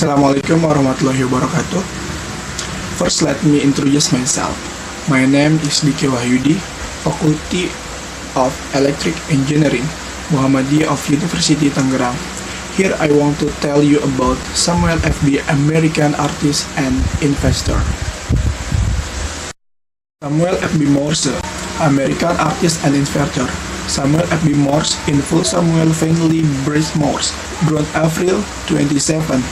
Assalamualaikum warahmatullahi wabarakatuh. First, let me introduce myself. My name is Dicky Wahyudi, Faculty of Electric Engineering, Muhammadiyah of University Tangerang. Here I want to tell you about Samuel F.B., American artist and investor. Samuel F.B. Morse, American artist and investor. Samuel F.B. Morse, in full Samuel Finley Brace Morse, born April 27,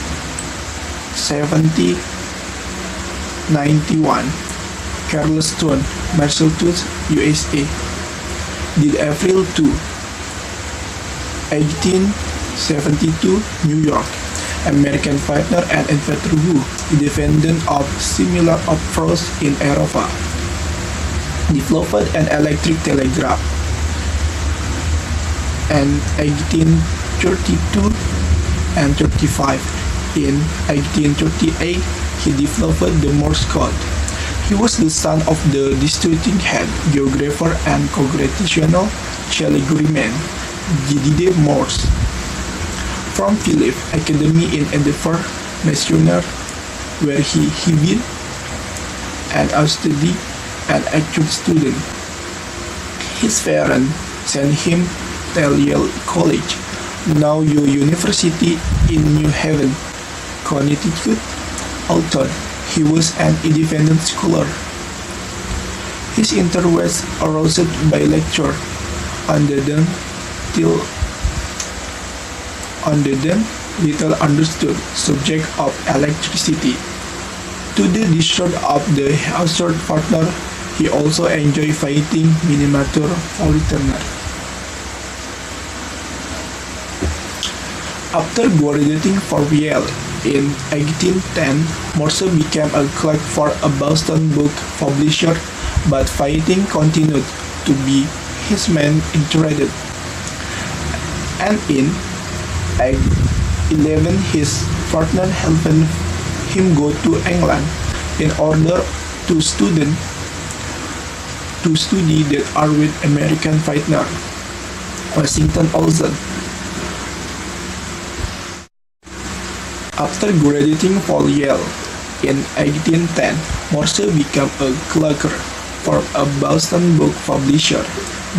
1791, Charleston, Massachusetts, USA. Did April 2, 1872, New York. American fighter and inventor who, independent of similar approach in Europa, developed an electric telegraph. And 1832 and 35. In 1838, he developed the Morse code. He was the son of the distinguished head geographer and congressional telegrapherman J.D. Morse from Phillips Academy in Endeavor, Massachusetts, where he been an outstanding and actual student. His parents sent him to Yale College, now University in New Haven, Connecticut. Although he was an independent scholar, his interest aroused by lecture on the then little understood subject of electricity. To the distress of the household partner, he also enjoyed fighting miniature polytechnic. After graduating from Yale in 1810, Morse became a clerk for a Boston book publisher, but fighting continued to be his main interest. And in 1811, his partner helped him go to England in order to study the art with American fighter Washington Olsen. After graduating from Yale in 1810, Morse became a clerk for a Boston book publisher,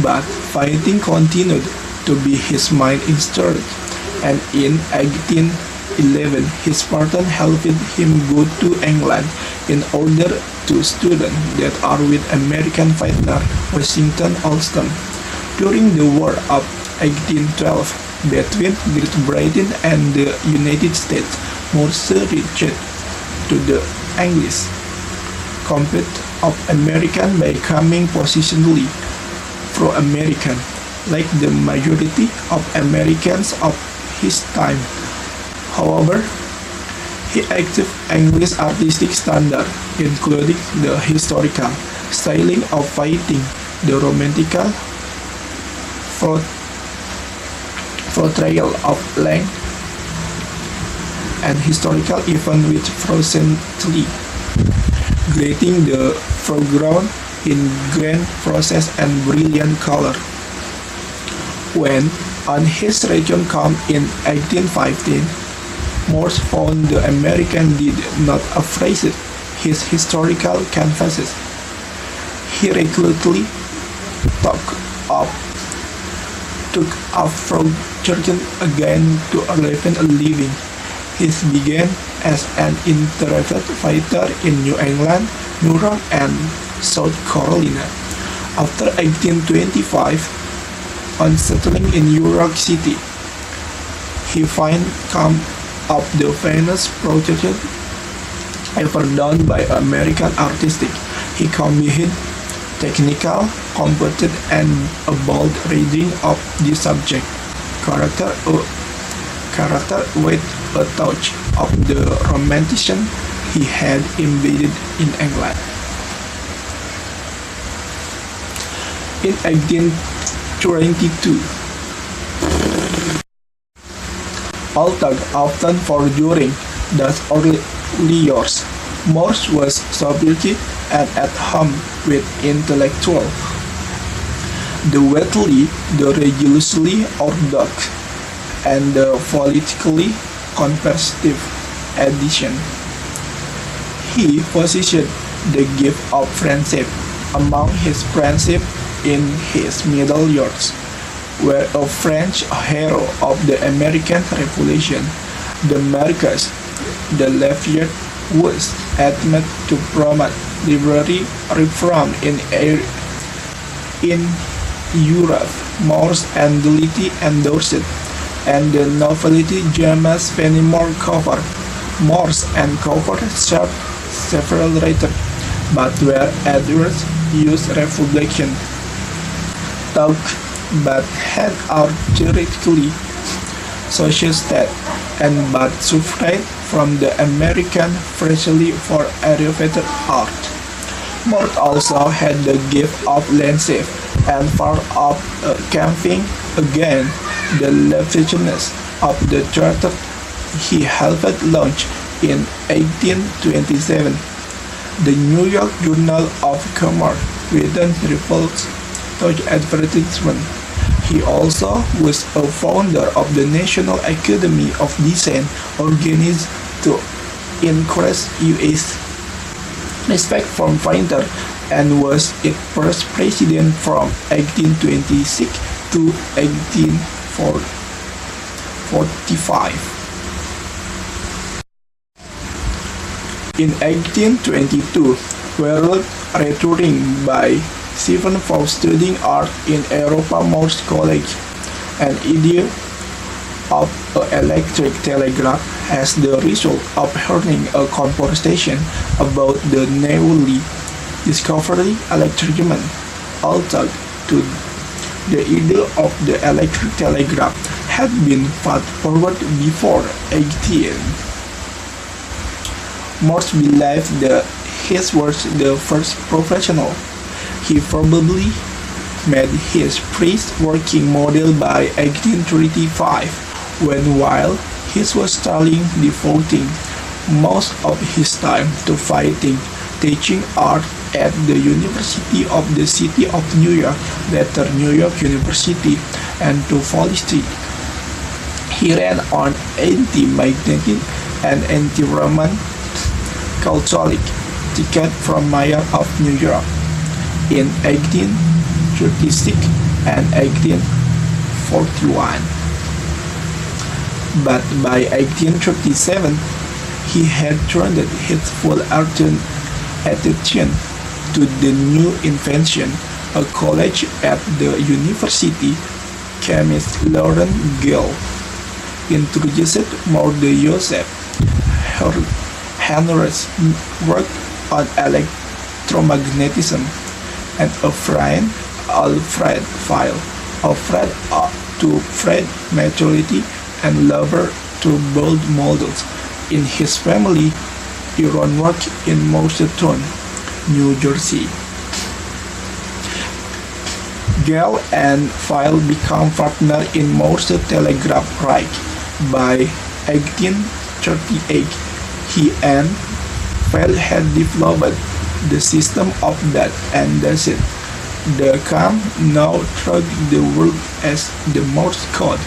but fighting continued to be his main interest, and in 1811 his partner helped him go to England in order to study that art with American fighter Washington Olsen. During the War of 1812 between Great Britain and the United States, Morse reached to the English combat of American by becoming positionally pro-American, like the majority of Americans of his time. However, he achieved English artistic standard, including the historical styling of fighting, the romantical portrayal of land and historical event with presently creating the foreground in grand process and brilliant color. When on his return home in 1815, Morse found the American did not appreciate his historical canvases. He regularly took up from church again to earn a living. He began as an intrepid fighter in New England, New York, and South Carolina. After 1825, on settling in New York City, he finally came up the famous project ever done by American artists. He combined technical, competent, and a bold reading of the subject character with a touch of the romanticism he had embedded in England. In 1822, although often for during those early years, Morse was supportive and at home with intellectuals. The wealthy, the religiously orthodox, and the politically conservative. edition. He positioned the gift of friendship among his friendship in his middle years, were a French hero of the American Revolution. The Marquess de Lafayette was admitted to promote literary reform in Europe. Morse and Dulity endorsed it, and the novelist James Fenimore Cooper. Morse and Cooper served several writers, but were Edwards used Republican talk but had theoretically social state and but suffered from the American freshly for elevated art. Morse also had the gift of landscape and far of camping again the lavishedness of the theater he helped launch in 1827. The New York Journal of Commerce written reports to advertisement. He also was a founder of the National Academy of Design, organized to encourage U.S. respect for painters, and was its first president from 1826 to 1845. In 1822, while returning by Stephen for studying art in Europa, Morse College, an idea of an electric telegraph as the result of hearing a conversation about the newly discovered electricity. Although the idea of the electric telegraph had been put forward before 18. Morse believed that his was the first professional. He probably made his first working model by 1835, when while he was studying devoting most of his time to fighting, teaching art at the University of the City of New York, later New York University, and to politics. He ran on anti-magnetic and anti-Roman Catholic ticket from Mayor of New York in 1836 and 1841. But by 1837, he had turned his full attention to the new invention. A college at the university, chemist Laurent Gale introduced more the Joseph Henry's work on electromagnetism, and a friend, Alfred File, offered to Fred maturity and lover to build models in his family iron work in Morristown, New Jersey. Gale and File became partners in Morse telegraph right. By 1838, he and File had developed the system of that and that's it. The term now through the world as the Morse code.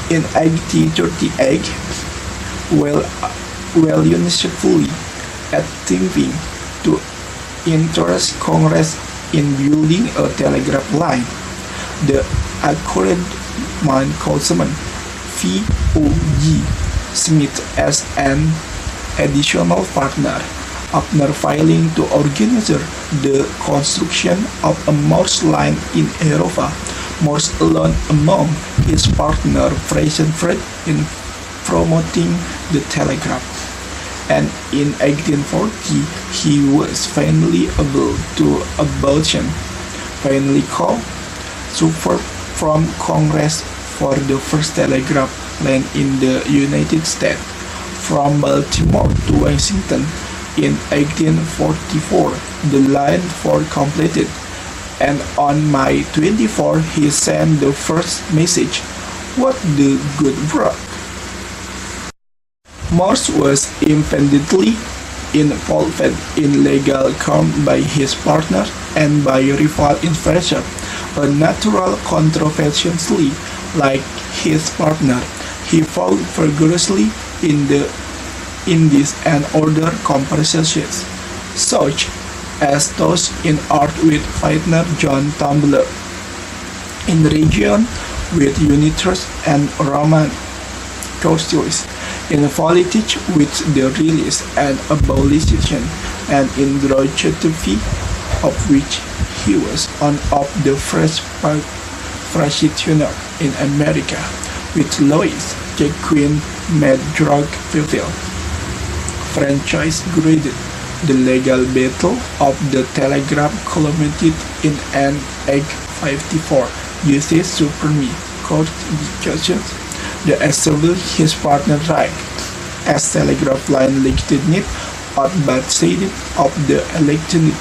In 1838, while unsuccessfully attempting to interest Congress in building a telegraph line, the accorded man Councilman V.O.G. Smith as an additional partner. After failing to organize the construction of a Morse line in Europa, Morse alone among his partners persevered in promoting the telegraph, and in 1840 he was finally able to finally call support from Congress for the first telegraph line in the United States from Baltimore to Washington. In 1844, the line was completed, and on May 24, he sent the first message. What the good work! Morse was independently involved in legal crime by his partner and by rival inventors, a natural controversially like his partner. He fought vigorously in the Indies and other conversations, such as those in art with Faitner John Tumbler, in religion with Unitrust and Roman Cassius, in politics with the release and abolition, and in philosophy, of which he was one of the first practitioners in America, with Louis Jacquin made drug fulfill. Franchise graded the legal battle of the telegraph culminated in an Act 54 uses Supreme Court decision that established his partner right as telegraph line legitimate or bad side of the electorate.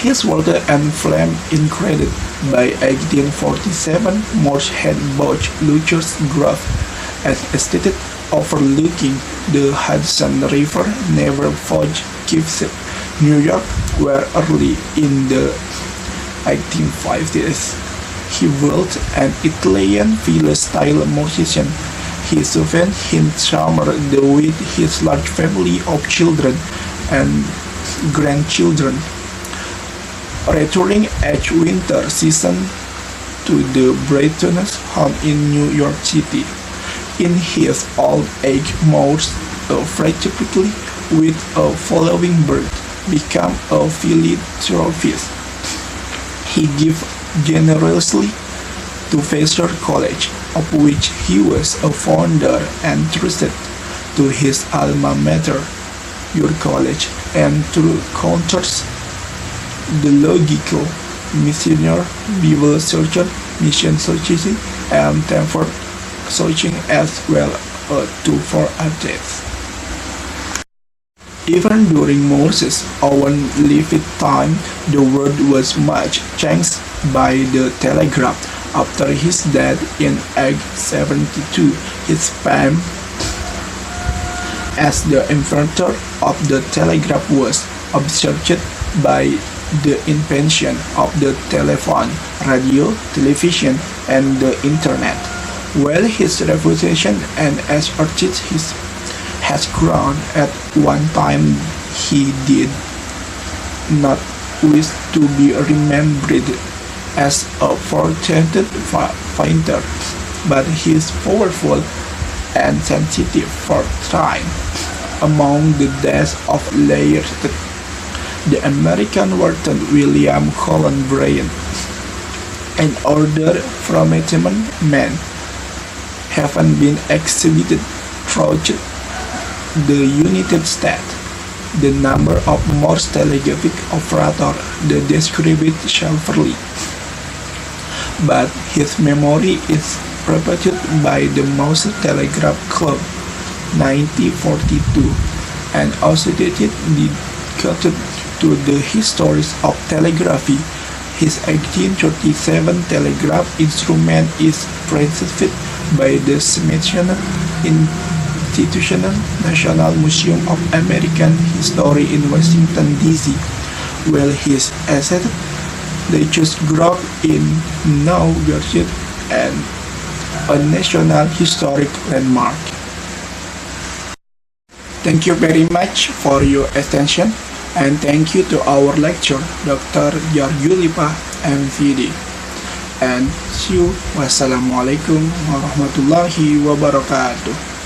His water and flame increased. By 1847, Morse had bought Luther's Grove, an estate overlooking the Hudson River near Forge Gibson, New York, where early in the 1850s he built an Italian villa-style musician. He survived him summer with his large family of children and grandchildren, returning each winter season to the Bretons' home in New York City. In his old age, Morse, frantically with a following bird, became a philanthropist. He gave generously to Vassar College, of which he was a founder, and trusted to his alma mater, your college, and through counters the logical missionary, Bible searcher, mission searching, and temper searching as well to for updates. Even during Moses' own lifetime, the world was much changed by the telegraph. After his death in 1872, his fame as the inventor of the telegraph was obscured by the invention of the telephone, radio, television, and the internet. While his reputation as artist has grown, at one time he did not wish to be remembered as a fortunate fighter, but his powerful and sensitive fortune among the deaths of layers. The American Wharton William Cullen Bryant and other prominent men having been exhibited throughout the United States. The number of Morse telegraphic operators the described severely, but his memory is perpetuated by the Morse Telegraph Club 1942 and associated dedicated to the history of telegraphy. His 1837 telegraph instrument is preserved by the Smithsonian Institutional National Museum of American History in Washington, D.C., while his asset Duchess Grove in New Jersey and a National Historic Landmark. Thank you very much for your attention, and thank you to our lecturer, Dr. Yarjulipa, MVD. And see you. Wassalamualaikum warahmatullahi wabarakatuh.